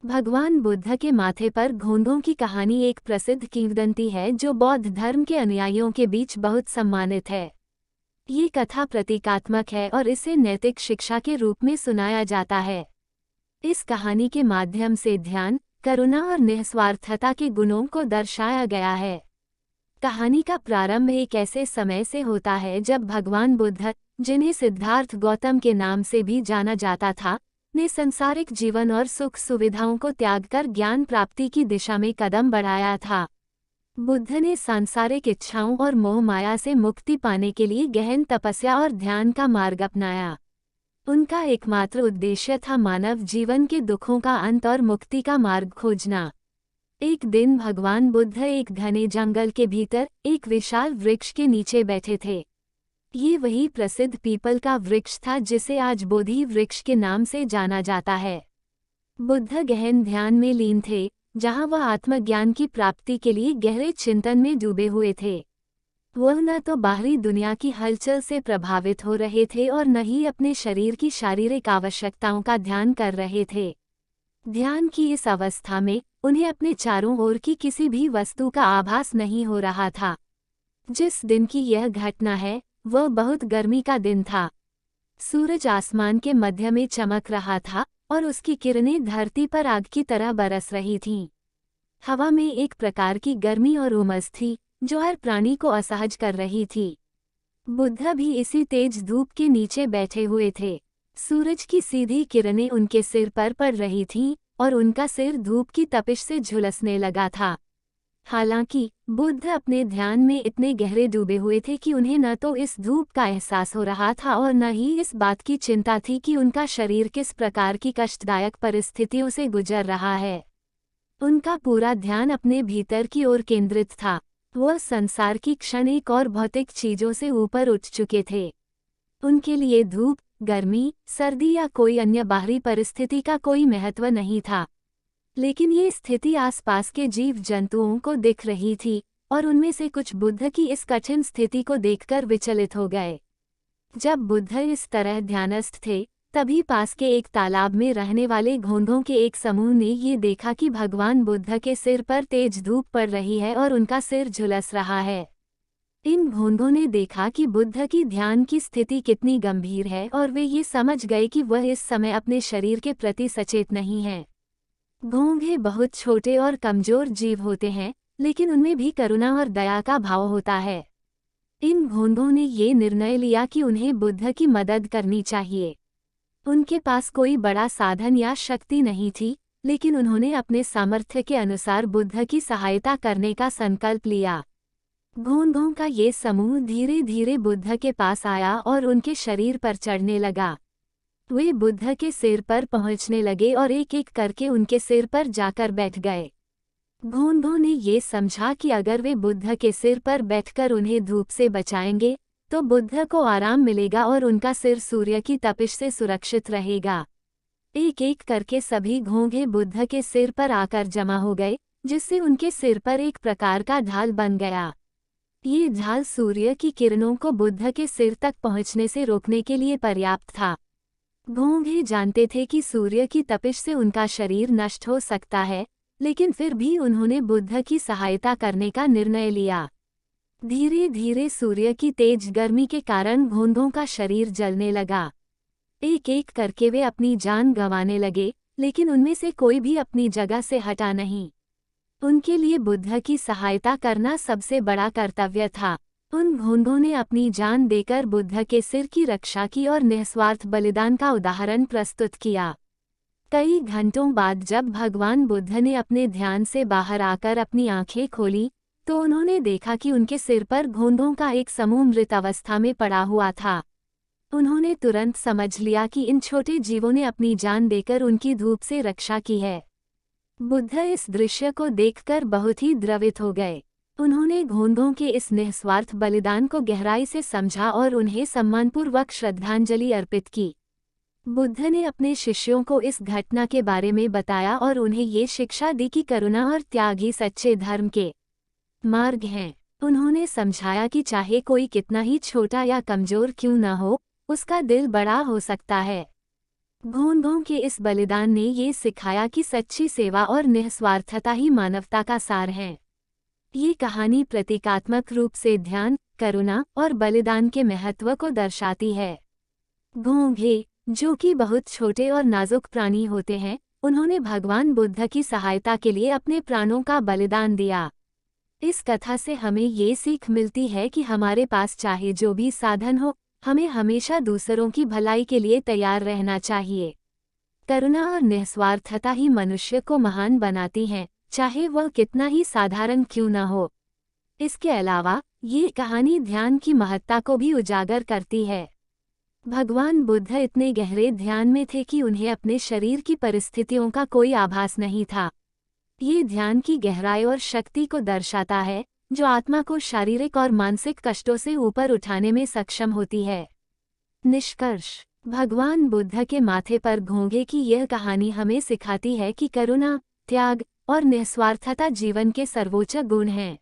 भगवान बुद्ध के माथे पर घोंघों की कहानी एक प्रसिद्ध किंवदंती है जो बौद्ध धर्म के अनुयायियों के बीच बहुत सम्मानित है। ये कथा प्रतीकात्मक है और इसे नैतिक शिक्षा के रूप में सुनाया जाता है। इस कहानी के माध्यम से ध्यान, करुणा और निस्वार्थता के गुणों को दर्शाया गया है। कहानी का प्रारंभ एक ऐसे समय से होता है जब भगवान बुद्ध, जिन्हें सिद्धार्थ गौतम के नाम से भी जाना जाता था, ने संसारिक जीवन और सुख सुविधाओं को त्याग कर ज्ञान प्राप्ति की दिशा में कदम बढ़ाया था। बुद्ध ने सांसारिक इच्छाओं और मोह माया से मुक्ति पाने के लिए गहन तपस्या और ध्यान का मार्ग अपनाया। उनका एकमात्र उद्देश्य था मानव जीवन के दुखों का अंत और मुक्ति का मार्ग खोजना। एक दिन भगवान बुद्ध एक घने जंगल के भीतर एक विशाल वृक्ष के नीचे बैठे थे। ये वही प्रसिद्ध पीपल का वृक्ष था जिसे आज बोधि वृक्ष के नाम से जाना जाता है। बुद्ध गहन ध्यान में लीन थे, जहाँ वह आत्मज्ञान की प्राप्ति के लिए गहरे चिंतन में डूबे हुए थे। वह न तो बाहरी दुनिया की हलचल से प्रभावित हो रहे थे और न ही अपने शरीर की शारीरिक आवश्यकताओं का ध्यान कर रहे थे। ध्यान की इस अवस्था में उन्हें अपने चारों ओर की किसी भी वस्तु का आभास नहीं हो रहा था। जिस दिन की यह घटना है, वह बहुत गर्मी का दिन था। सूरज आसमान के मध्य में चमक रहा था और उसकी किरणें धरती पर आग की तरह बरस रही थीं। हवा में एक प्रकार की गर्मी और उमस थी जो हर प्राणी को असहज कर रही थी। बुद्ध भी इसी तेज धूप के नीचे बैठे हुए थे। सूरज की सीधी किरणें उनके सिर पर पड़ रही थीं और उनका सिर धूप की तपिश से झुलसने लगा था। हालांकि बुद्ध अपने ध्यान में इतने गहरे डूबे हुए थे कि उन्हें न तो इस धूप का एहसास हो रहा था और न ही इस बात की चिंता थी कि उनका शरीर किस प्रकार की कष्टदायक परिस्थितियों से गुजर रहा है। उनका पूरा ध्यान अपने भीतर की ओर केंद्रित था। वह संसार की क्षणिक और भौतिक चीजों से ऊपर उठ चुके थे। उनके लिए धूप, गर्मी, सर्दी या कोई अन्य बाहरी परिस्थिति का कोई महत्व नहीं था। लेकिन ये स्थिति आसपास के जीव जंतुओं को दिख रही थी और उनमें से कुछ बुद्ध की इस कठिन स्थिति को देखकर विचलित हो गए। जब बुद्ध इस तरह ध्यानस्थ थे, तभी पास के एक तालाब में रहने वाले घोंघों के एक समूह ने ये देखा कि भगवान बुद्ध के सिर पर तेज धूप पड़ रही है और उनका सिर झुलस रहा है। इन घोंघों ने देखा कि बुद्ध की ध्यान की स्थिति कितनी गंभीर है और वे ये समझ गए कि वह इस समय अपने शरीर के प्रति सचेत नहीं है। घोंघे बहुत छोटे और कमजोर जीव होते हैं, लेकिन उनमें भी करुणा और दया का भाव होता है। इन घोंघों ने ये निर्णय लिया कि उन्हें बुद्ध की मदद करनी चाहिए। उनके पास कोई बड़ा साधन या शक्ति नहीं थी, लेकिन उन्होंने अपने सामर्थ्य के अनुसार बुद्ध की सहायता करने का संकल्प लिया। घोंघों का ये समूह धीरे धीरे बुद्ध के पास आया और उनके शरीर पर चढ़ने लगा। वे बुद्ध के सिर पर पहुंचने लगे और एक एक करके उनके सिर पर जाकर बैठ गए। घोंघों ने ये समझा कि अगर वे बुद्ध के सिर पर बैठकर उन्हें धूप से बचाएंगे, तो बुद्ध को आराम मिलेगा और उनका सिर सूर्य की तपिश से सुरक्षित रहेगा। एक एक करके सभी घोंघे बुद्ध के सिर पर आकर जमा हो गए, जिससे उनके सिर पर एक प्रकार का ढाल बन गया। ये ढाल सूर्य की किरणों को बुद्ध के सिर तक पहुंचने से रोकने के लिए पर्याप्त था। घोंघे जानते थे कि सूर्य की तपिश से उनका शरीर नष्ट हो सकता है, लेकिन फिर भी उन्होंने बुद्ध की सहायता करने का निर्णय लिया। धीरे धीरे सूर्य की तेज गर्मी के कारण घोंघों का शरीर जलने लगा। एक एक करके वे अपनी जान गंवाने लगे, लेकिन उनमें से कोई भी अपनी जगह से हटा नहीं। उनके लिए बुद्ध की सहायता करना सबसे बड़ा कर्तव्य था। उन घोंघों ने अपनी जान देकर बुद्ध के सिर की रक्षा की और निस्वार्थ बलिदान का उदाहरण प्रस्तुत किया। कई घंटों बाद जब भगवान बुद्ध ने अपने ध्यान से बाहर आकर अपनी आंखें खोली, तो उन्होंने देखा कि उनके सिर पर घोंघों का एक समूह मृत अवस्था में पड़ा हुआ था। उन्होंने तुरंत समझ लिया कि इन छोटे जीवों ने अपनी जान देकर उनकी धूप से रक्षा की है। बुद्ध इस दृश्य को देखकर बहुत ही द्रवित हो गए। उन्होंने घोंघों के इस निस्वार्थ बलिदान को गहराई से समझा और उन्हें सम्मानपूर्वक श्रद्धांजलि अर्पित की। बुद्ध ने अपने शिष्यों को इस घटना के बारे में बताया और उन्हें ये शिक्षा दी कि करुणा और त्याग ही सच्चे धर्म के मार्ग हैं। उन्होंने समझाया कि चाहे कोई कितना ही छोटा या कमजोर क्यों न हो, उसका दिल बड़ा हो सकता है। घोंघों के इस बलिदान ने ये सिखाया कि सच्ची सेवा और निस्वार्थता ही मानवता का सार है। ये कहानी प्रतीकात्मक रूप से ध्यान, करुणा और बलिदान के महत्व को दर्शाती है। घोंघे, जो कि बहुत छोटे और नाजुक प्राणी होते हैं, उन्होंने भगवान बुद्ध की सहायता के लिए अपने प्राणों का बलिदान दिया। इस कथा से हमें ये सीख मिलती है कि हमारे पास चाहे जो भी साधन हो, हमें हमेशा दूसरों की भलाई के लिए तैयार रहना चाहिए। करुणा और निस्वार्थता ही मनुष्य को महान बनाती हैं, चाहे वह कितना ही साधारण क्यों न हो। इसके अलावा ये कहानी ध्यान की महत्ता को भी उजागर करती है। भगवान बुद्ध इतने गहरे ध्यान में थे कि उन्हें अपने शरीर की परिस्थितियों का कोई आभास नहीं था। ये ध्यान की गहराई और शक्ति को दर्शाता है, जो आत्मा को शारीरिक और मानसिक कष्टों से ऊपर उठाने में सक्षम होती है। निष्कर्ष, भगवान बुद्ध के माथे पर घोंघे की यह कहानी हमें सिखाती है कि करुणा, त्याग और निस्वार्थता जीवन के सर्वोच्च गुण हैं।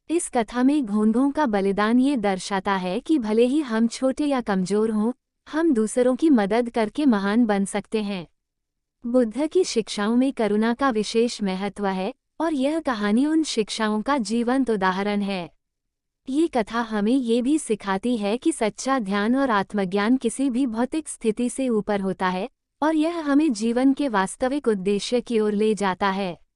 इस कथा में घोंघों का बलिदान ये दर्शाता है कि भले ही हम छोटे या कमजोर हों, हम दूसरों की मदद करके महान बन सकते हैं। बुद्ध की शिक्षाओं में करुणा का विशेष महत्व है और यह कहानी उन शिक्षाओं का जीवंत उदाहरण है। ये कथा हमें ये भी सिखाती है कि सच्चा ध्यान और आत्मज्ञान किसी भी भौतिक स्थिति से ऊपर होता है और यह हमें जीवन के वास्तविक उद्देश्य की ओर ले जाता है।